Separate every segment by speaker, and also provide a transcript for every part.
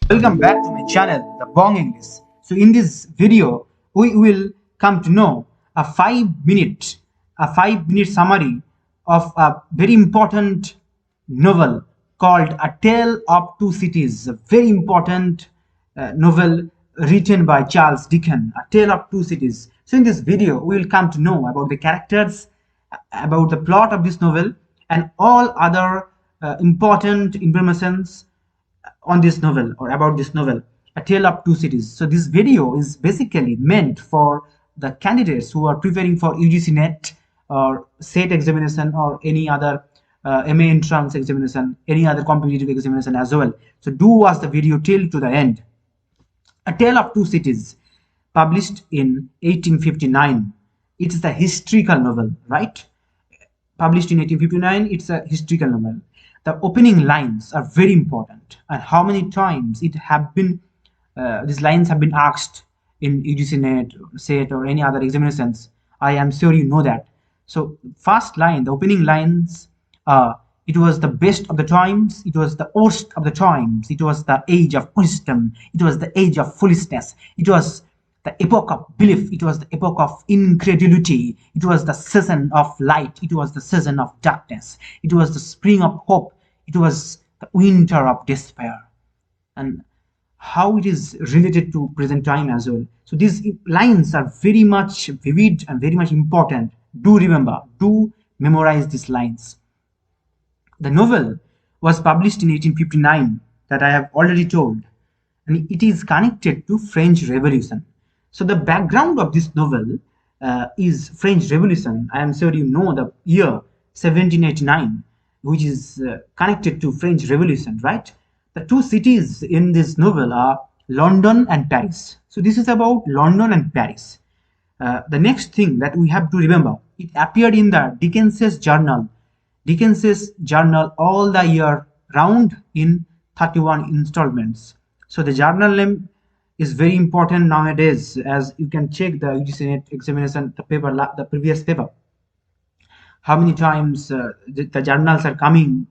Speaker 1: Welcome back to my channel, The Bong English. So in this video, we will come to know a 5-minute summary of a very important novel called A Tale of Two Cities. A very important novel written by Charles Dickens, A Tale of Two Cities. So in this video, we will come to know about the characters, about the plot of this novel, and all other important informations on this novel or about this novel, A Tale of Two Cities. So this video is basically meant for the candidates who are preparing for UGC NET or SET examination or any other MA entrance examination, any other competitive examination as well. So do watch the video till to the end. A Tale of Two Cities, published in 1859. It is a historical novel, right? Published in 1859, it's a historical novel. The opening lines are very important, and how many times it have been these lines have been asked in UGC NET, SET, or any other examinations. I am sure you know that. So first line, the opening lines, it was the best of the times, it was the worst of the times, it was the age of wisdom, it was the age of foolishness, it was the epoch of belief, it was the epoch of incredulity, it was the season of light, it was the season of darkness, it was the spring of hope, it was the winter of despair. And how it is related to present time as well. So these lines are very much vivid and very much important. Do remember, do memorize these lines. The novel was published in 1859, that I have already told, and it is connected to French Revolution. So the background of this novel is French Revolution. I am sure you know the year 1789, which is connected to French Revolution, right? The two cities in this novel are London and Paris. So this is about London and Paris. The next thing that we have to remember, it appeared in the Dickens's journal all the year round in 31 installments. So the journal name is very important nowadays, as you can check the UGC NET examination, the previous paper. How many times the journals are coming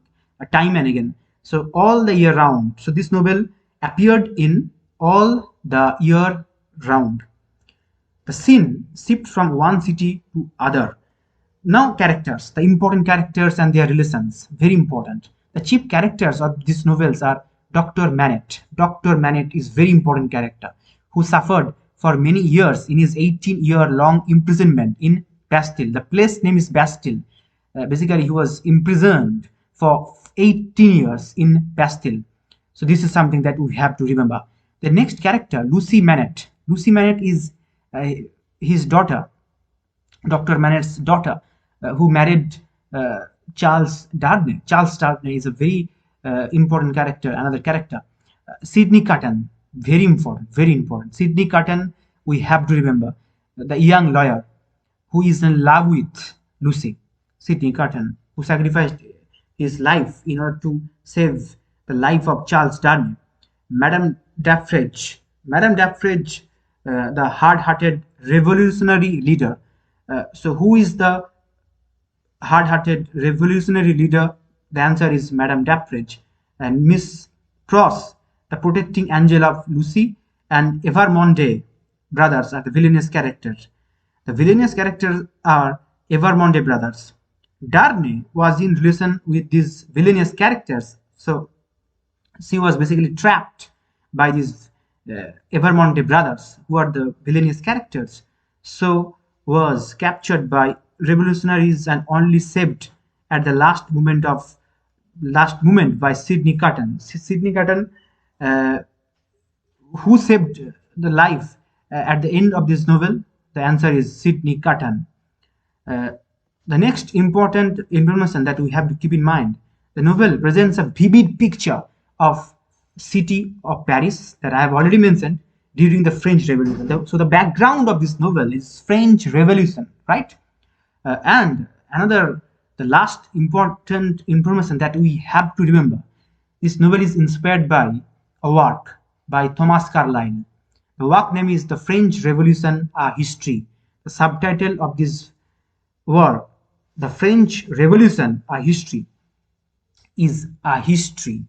Speaker 1: time and again. So all the year round. So this novel appeared in all the year round. The scene shifts from one city to other. Now characters, the important characters and their relations, very important. The chief characters of these novels are Dr. Mannett. Dr. Mannett is very important character who suffered for many years in his 18-year-long imprisonment in Bastille. The place name is Bastille. Basically, he was imprisoned for 18 years in Bastille. So this is something that we have to remember. The next character, Lucy Mannett. Lucy Mannett is his daughter, Dr. Mannett's daughter, who married Charles Darnay. Charles Darnay is a very important character, another character. Sidney Cotton, very important, very important. Sidney Cotton, we have to remember, the young lawyer who is in love with Lucy. Sidney Cotton, who sacrificed his life in order to save the life of Charles Darnay. Madame Daffridge. Madame Daffridge, the hard-hearted revolutionary leader. So who is the hard-hearted revolutionary leader? The answer is Madame Daffridge. And Miss Pross, the protecting angel of Lucy, and Evermonde brothers are the villainous characters. The villainous characters are Evermonde brothers. Darnay was in relation with these villainous characters, so she was basically trapped by these Evermonde brothers, who are the villainous characters. So was captured by revolutionaries and only saved at the last moment by Sidney Cotton. Sidney Cotton, who saved the life at the end of this novel? The answer is Sidney Cotton. The next important information that we have to keep in mind, the novel presents a vivid picture of city of Paris that I have already mentioned during the French Revolution. So the background of this novel is French Revolution, right? And the last important information that we have to remember, this novel is inspired by a work by Thomas Carlyle. The work name is The French Revolution, A History. The subtitle of this work, The French Revolution, A History, is A History.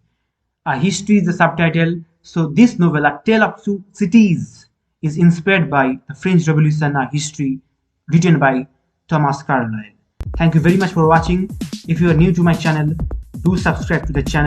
Speaker 1: A history is the subtitle. So this novella, Tale of Two Cities, is inspired by the French Revolution history written by Thomas Carlyle. Thank you very much for watching. If you are new to my channel, do subscribe to the channel.